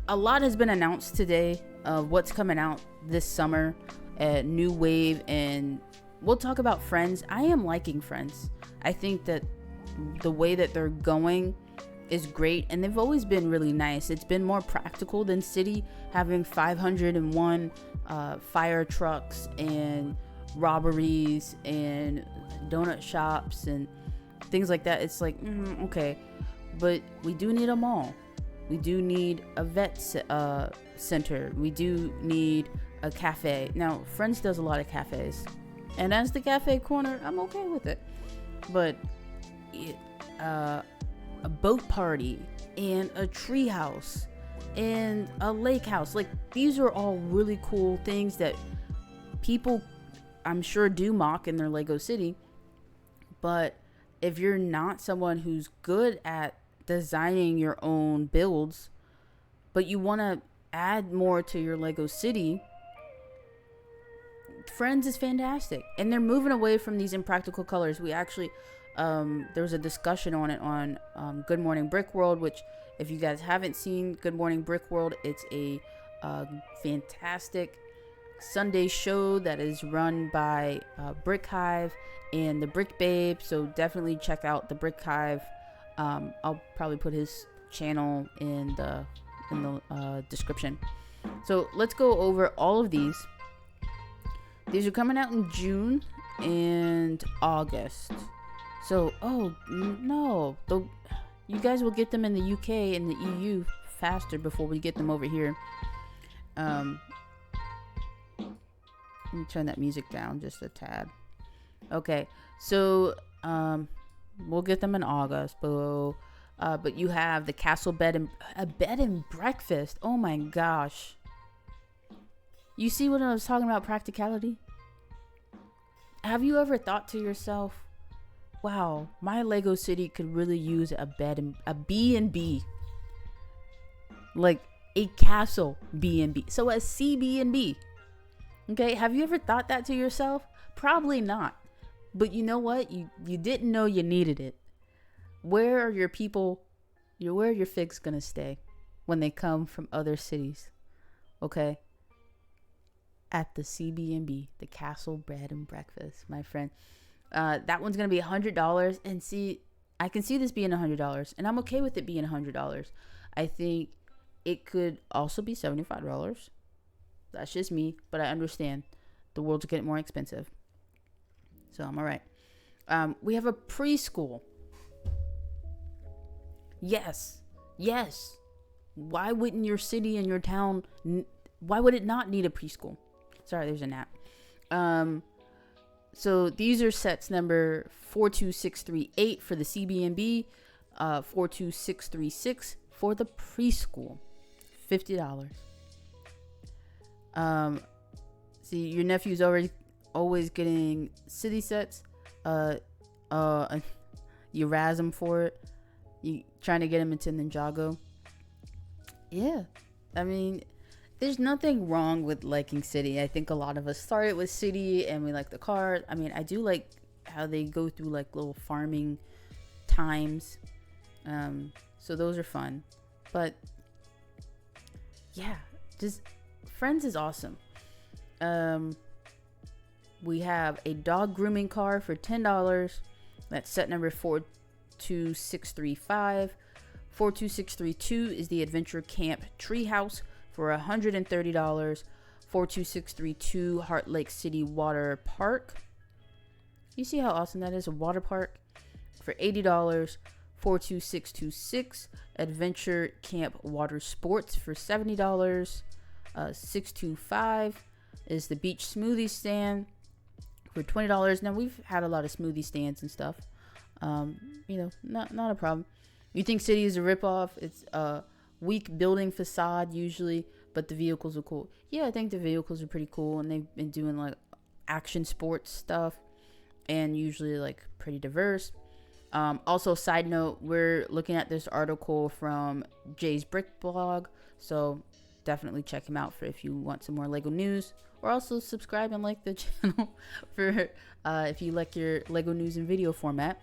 a lot has been announced today of what's coming out this summer at New Wave, and we'll talk about Friends. I am liking Friends. I think that the way that they're going is great, and they've always been really nice. It's been more practical than City, having 501 fire trucks and robberies and donut shops and things like that. It's like, okay, but we do need a mall. We do need a vet center. We do need a cafe. Now, Friends does a lot of cafes, and as the cafe corner, I'm okay with it. But a boat party and a tree house and a lake house, like, these are all really cool things that people, I'm sure, do mock in their Lego City. But if you're not someone who's good at designing your own builds, but you want to add more to your Lego City, Friends is fantastic. And they're moving away from these impractical colors. We actually there was a discussion on it on Good Morning Brick World, which, if you guys haven't seen Good Morning Brick World, it's a fantastic Sunday show that is run by Brick Hive and the Brick Babe. So definitely check out the Brick Hive. I'll probably put his channel in the description. So let's go over all of these. These are coming out in June and August. So, you guys will get them in the UK and the EU faster before we get them over here. Let me turn that music down just a tad. Okay, so we'll get them in August, but you have the Castle bed and breakfast. Oh my gosh! You see what I was talking about? Practicality. Have you ever thought to yourself, wow, my Lego City could really use a B&B, like a castle B&B, so a CB&B. Okay, have you ever thought that to yourself? Probably not. But you know what? You didn't know you needed it. Where are your people? Where are your figs gonna stay when they come from other cities? Okay. At the CB&B, the Castle Bed and Breakfast, my friend. That one's gonna be $100, and see, I can see this being $100, and I'm okay with it being $100. I think it could also be $75. That's just me, but I understand the world's getting more expensive, so I'm all right. We have a preschool. Yes. Why wouldn't your city and your town? Why would it not need a preschool? Sorry, there's a gnat. So these are sets number 42638 for the CB&B, 42636 for the preschool, $50. See, your nephew's always getting city sets. You razz him for it. You trying to get him into Ninjago. Yeah, I mean, there's nothing wrong with liking City. I think a lot of us started with City and we like the car. I mean, I do like how they go through like little farming times. So those are fun. But yeah, just Friends is awesome. We have a dog grooming car for $10. That's set number 42635. 42632 is the Adventure Camp Treehouse for $130. 42632 Heart Lake City Water Park. You see how awesome that is? A water park for $80. 42626 Adventure Camp Water Sports for $70. 625 is the Beach Smoothie Stand for $20. Now, we've had a lot of smoothie stands and stuff. Not a problem. You think City is a ripoff? It's a weak building facade usually, but the vehicles are cool. Yeah, I think the vehicles are pretty cool, and they've been doing like action sports stuff, and usually like pretty diverse. Also, side note, we're looking at this article from Jay's Brick blog, so definitely check him out for if you want some more Lego news, or also subscribe and like the channel for if you like your Lego news in video format.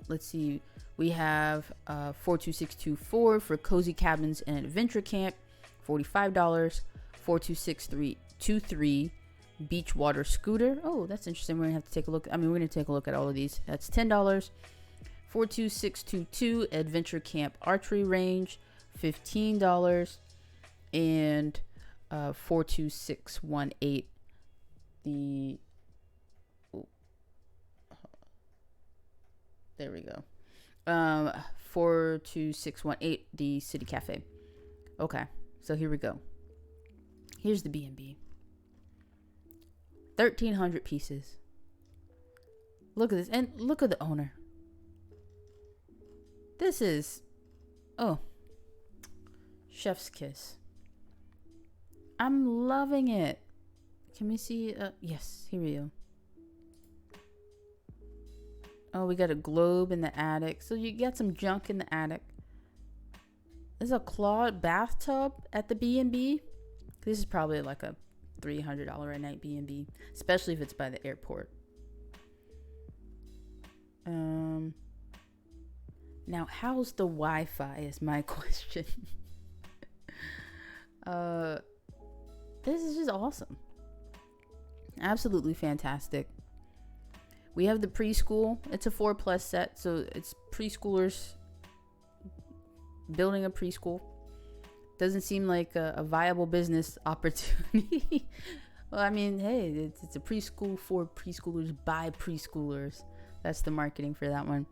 Let's see, We have 42624 for cozy cabins and adventure camp, $45. 42623 beach water scooter. Oh, that's interesting. We're gonna have to take a look. I mean, we're gonna take a look at all of these. That's $10. 42622 adventure camp archery range, $15. And 42618 the there we go. 42618 the city cafe. Okay, so here we go. Here's the B&B. 1,300 pieces. Look at this, and look at the owner. This is, oh, chef's kiss. I'm loving it. Can we see? Yes, here we go. Oh, we got a globe in the attic. So you got some junk in the attic. There's a clawed bathtub at the B&B. This is probably like a $300 a night B&B, especially if it's by the airport. Now, how's the Wi-Fi is my question. This is just awesome. Absolutely fantastic. We have the preschool. It's a 4+ set, so it's preschoolers building a preschool. Doesn't seem like a viable business opportunity. Well, I mean, hey, it's a preschool for preschoolers by preschoolers. That's the marketing for that one.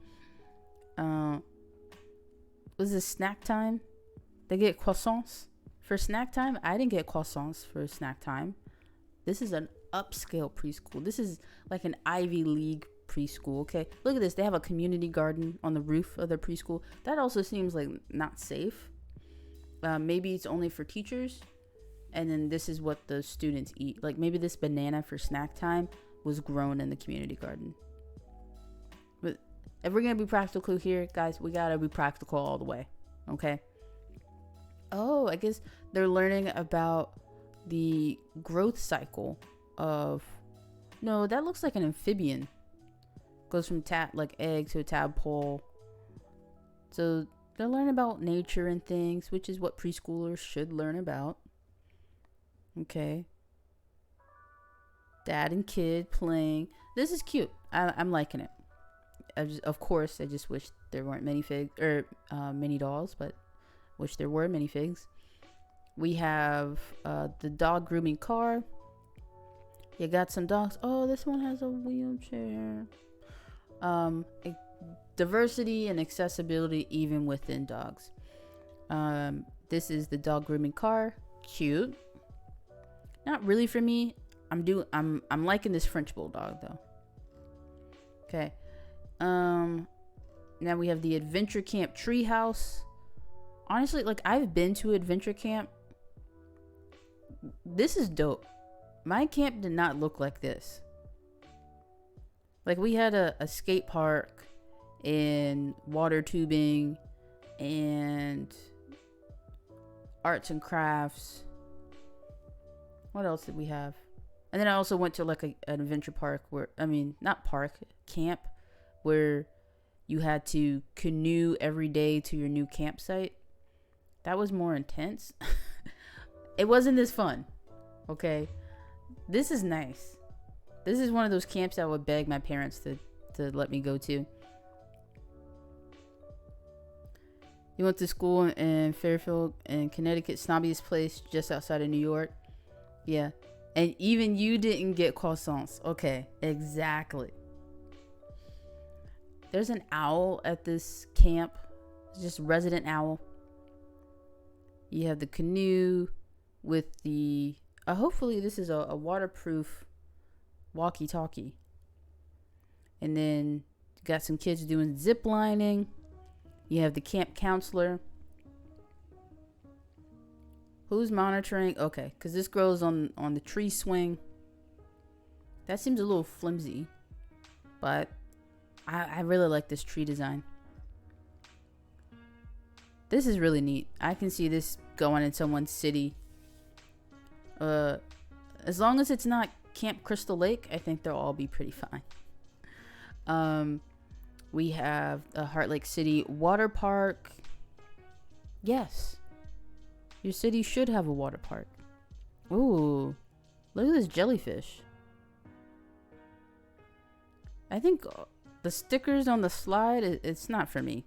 Was this snack time? They get croissants for snack time. I didn't get croissants for snack time. This is an upscale preschool. This is like an Ivy League preschool. Okay, look at this. They have a community garden on the roof of their preschool. That also seems like not safe. Maybe it's only for teachers, and then this is what the students eat. Like maybe this banana for snack time was grown in the community garden. But if we're gonna be practical here, guys, we gotta be practical all the way. Okay. Oh, I guess they're learning about the growth cycle of, no, that looks like an amphibian. Goes from like egg to a tadpole. So they're learning about nature and things, which is what preschoolers should learn about. Okay. Dad and kid playing. This is cute. I'm liking it. Of course, I just wish there weren't mini dolls, but wish there were minifigs. We have the dog grooming car. You got some dogs. Oh, this one has a wheelchair. Diversity and accessibility even within dogs. This is the dog grooming car. Cute. Not really for me. I'm liking this French bulldog though. Okay. Now we have the adventure camp treehouse. Honestly, like I've been to adventure camp. This is dope. My camp did not look like this. Like we had a skate park and water tubing and arts and crafts. What else did we have? And then I also went to like an adventure park camp where you had to canoe every day to your new campsite. That was more intense. It wasn't as fun. Okay. This is nice. This is one of those camps I would beg my parents to let me go to. You went to school in Fairfield in Connecticut, snobbiest place just outside of New York. Yeah. And even you didn't get croissants. Okay, exactly. There's an owl at this camp. It's just resident owl. You have the canoe with the... hopefully this is a waterproof walkie-talkie. And then you got some kids doing zip lining. You have the camp counselor. Who's monitoring? Okay, because this girl's on the tree swing. That seems a little flimsy. But I really like this tree design. This is really neat. I can see this going in someone's city. As long as it's not Camp Crystal Lake, I think they'll all be pretty fine. We have the Heart Lake City Water Park. Yes, your city should have a water park. Ooh, look at this jellyfish. I think the stickers on the slide, it's not for me.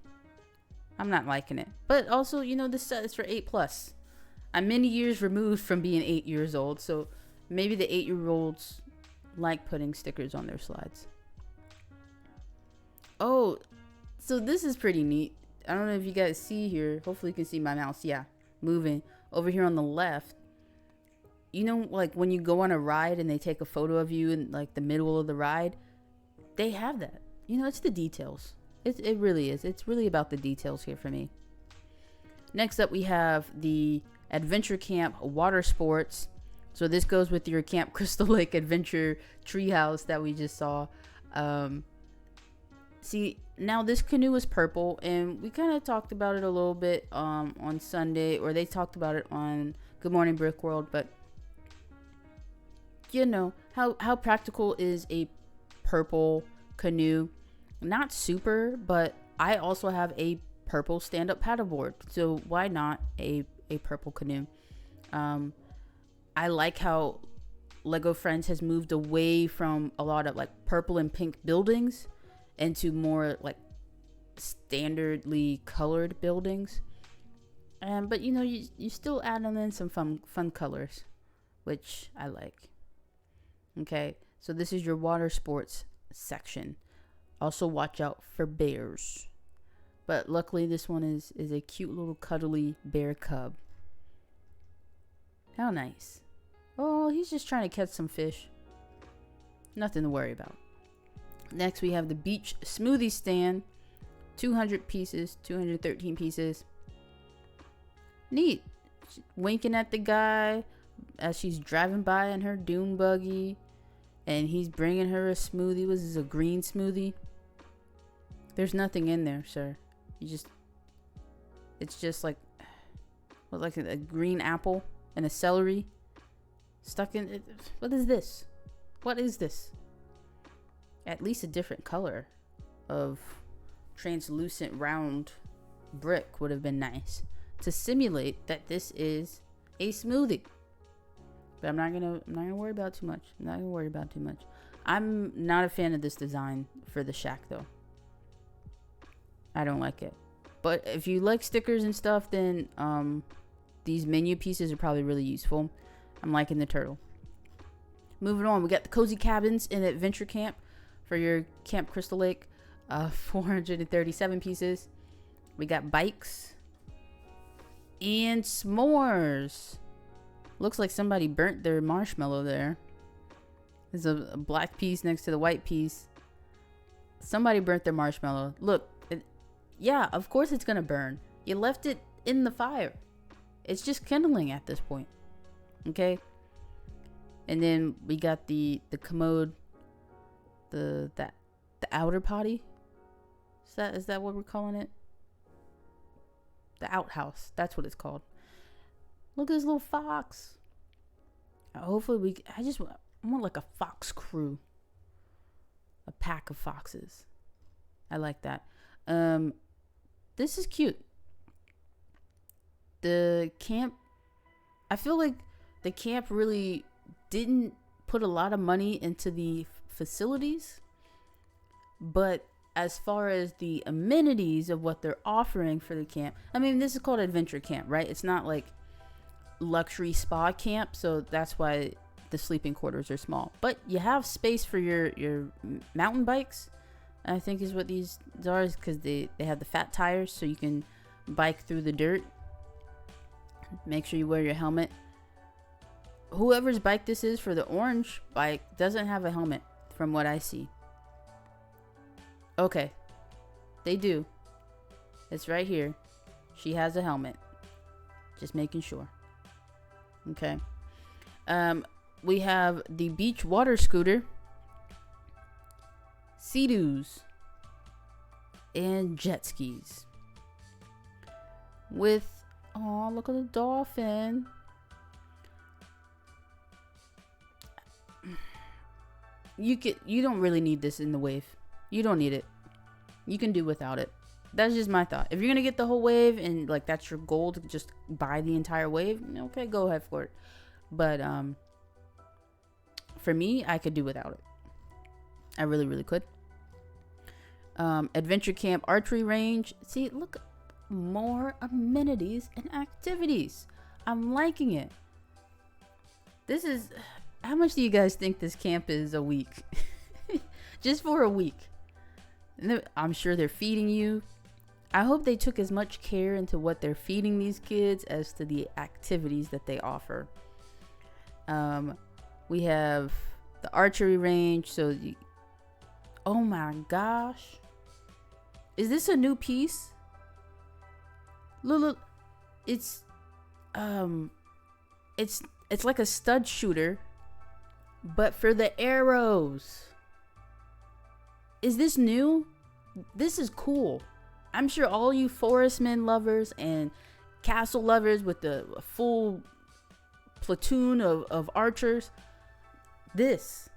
I'm not liking it. But also, you know, this set is for 8+. I'm many years removed from being 8 years old, so maybe the 8-year-olds like putting stickers on their slides. Oh, so this is pretty neat. I don't know if you guys see here. Hopefully you can see my mouse. Yeah, moving. Over here on the left, you know, like when you go on a ride and they take a photo of you in like the middle of the ride, they have that. You know, it's the details. It really is. It's really about the details here for me. Next up, we have the Adventure Camp Water Sports. So this goes with your Camp Crystal Lake Adventure Treehouse that we just saw. See, now this canoe is purple, and we kind of talked about it a little bit on Sunday, or they talked about it on Good Morning Brick World, but you know, how practical is a purple canoe? Not super, but I also have a purple stand-up paddleboard, so why not a purple canoe? I like how Lego Friends has moved away from a lot of like purple and pink buildings into more like standardly colored buildings, but you know, you still add them in some fun colors, which I like. Okay, so this is your water sports section. Also watch out for bears, but luckily this one is a cute little cuddly bear cub. How nice. Oh, he's just trying to catch some fish. Nothing to worry about. Next, we have the beach smoothie stand. 200 pieces, 213 pieces. Neat. She's winking at the guy as she's driving by in her dune buggy. And he's bringing her a smoothie. Was this a green smoothie? There's nothing in there, sir. It's just like a green apple and a celery stuck in it. What is this? What is this? At least a different color of translucent round brick would have been nice to simulate that this is a smoothie. But I'm not gonna worry about too much. I'm not a fan of this design for the shack though. I don't like it. But if you like stickers and stuff, then these menu pieces are probably really useful. I'm liking the turtle. Moving on, we got the cozy cabins in Adventure Camp for your Camp Crystal Lake. 437 pieces. We got bikes and s'mores. Looks like somebody burnt their marshmallow there. There's a black piece next to the white piece. Somebody burnt their marshmallow. Look, yeah, of course it's gonna burn. You left it in the fire. It's just kindling at this point. Okay. And then we got the commode, the outer potty. Is that what we're calling it? The outhouse. That's what it's called. Look at this little fox. Hopefully I want like a fox crew. A pack of foxes. I like that. This is cute. The camp, I feel like the camp really didn't put a lot of money into the facilities, but as far as the amenities of what they're offering for the camp, I mean, this is called Adventure Camp, right? It's not like luxury spa camp, so that's why the sleeping quarters are small. But you have space for your mountain bikes, I think is what these are, because they have the fat tires, so you can bike through the dirt. Make sure you wear your helmet. Whoever's bike this is for the orange bike doesn't have a helmet from what I see. Okay, they do. It's right here. She has a helmet. Just making sure. Okay. We have the beach water scooter, Sea-Doos, and jet skis. With, oh, look at the dolphin. You don't really need this in the wave. You don't need it. You can do without it. That's just my thought. If you're gonna get the whole wave and like that's your goal to just buy the entire wave, okay, go ahead for it. But for me, I could do without it. I really, really could. Adventure camp archery range. See, look, more amenities and activities. I'm liking it. This is, how much do you guys think this camp is a week? Just for a week. I'm sure they're feeding you. I hope they took as much care into what they're feeding these kids as to the activities that they offer. We have the archery range. So, oh my gosh. Is this a new piece? Look, it's like a stud shooter, but for the arrows. Is this new? This is cool. I'm sure all you forestmen lovers and castle lovers with the full platoon of archers, this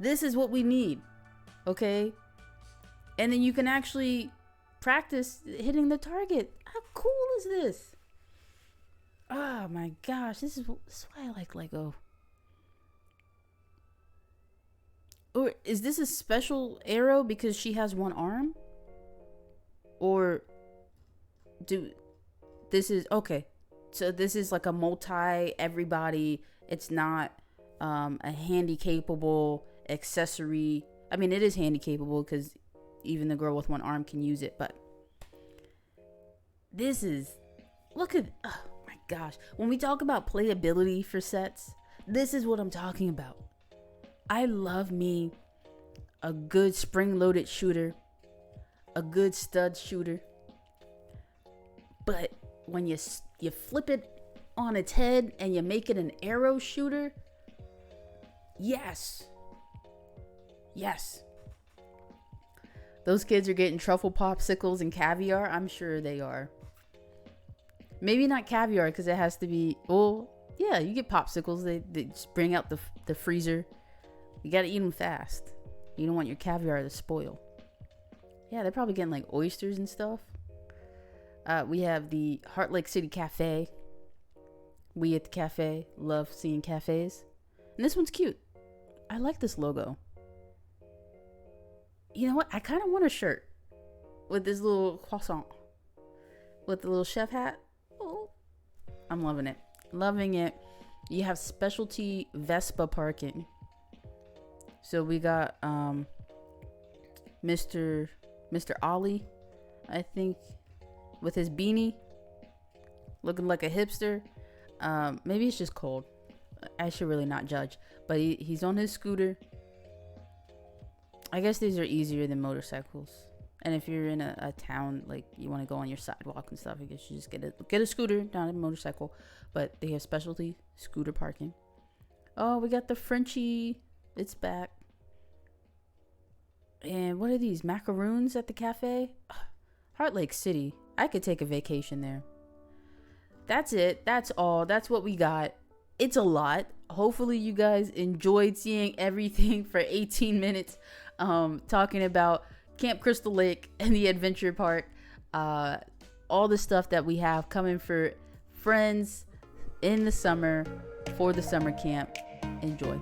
is what we need, okay? And then you can actually practice hitting the target. How cool is this? Oh my gosh, this is why I like Lego. Or is this a special arrow because she has one arm? Or this is okay. So this is like a multi everybody. It's not a handy capable accessory. I mean, it is handy capable because even the girl with one arm can use it. But this is, look at, oh my gosh. When we talk about playability for sets, this is what I'm talking about. I love me a good spring-loaded shooter, a good stud shooter. But when you flip it on its head and you make it an arrow shooter, yes. Those kids are getting truffle popsicles and caviar. I'm sure they are. Maybe not caviar because it has to be, well, yeah, you get popsicles. They just bring out the freezer. You got to eat them fast. You don't want your caviar to spoil. Yeah, they're probably getting like oysters and stuff. We have the Heart Lake City Cafe. We at the cafe love seeing cafes. And this one's cute. I like this logo. You know what? I kind of want a shirt with this little croissant. With the little chef hat. Oh, I'm loving it. Loving it. You have specialty Vespa parking. So we got Mr. Ollie, I think, with his beanie, looking like a hipster. Maybe it's just cold. I should really not judge. But he's on his scooter. I guess these are easier than motorcycles. And if you're in a town, like you want to go on your sidewalk and stuff, I guess you just get a scooter, not a motorcycle. But they have specialty scooter parking. Oh, we got the Frenchie. It's back. And what are these? Macaroons at the cafe? Heart Lake City. I could take a vacation there. That's it. That's all. That's what we got. It's a lot. Hopefully you guys enjoyed seeing everything for 18 minutes. Talking about Camp Crystal Lake and the adventure park. All the stuff that we have coming for friends in the summer for the summer camp. Enjoy.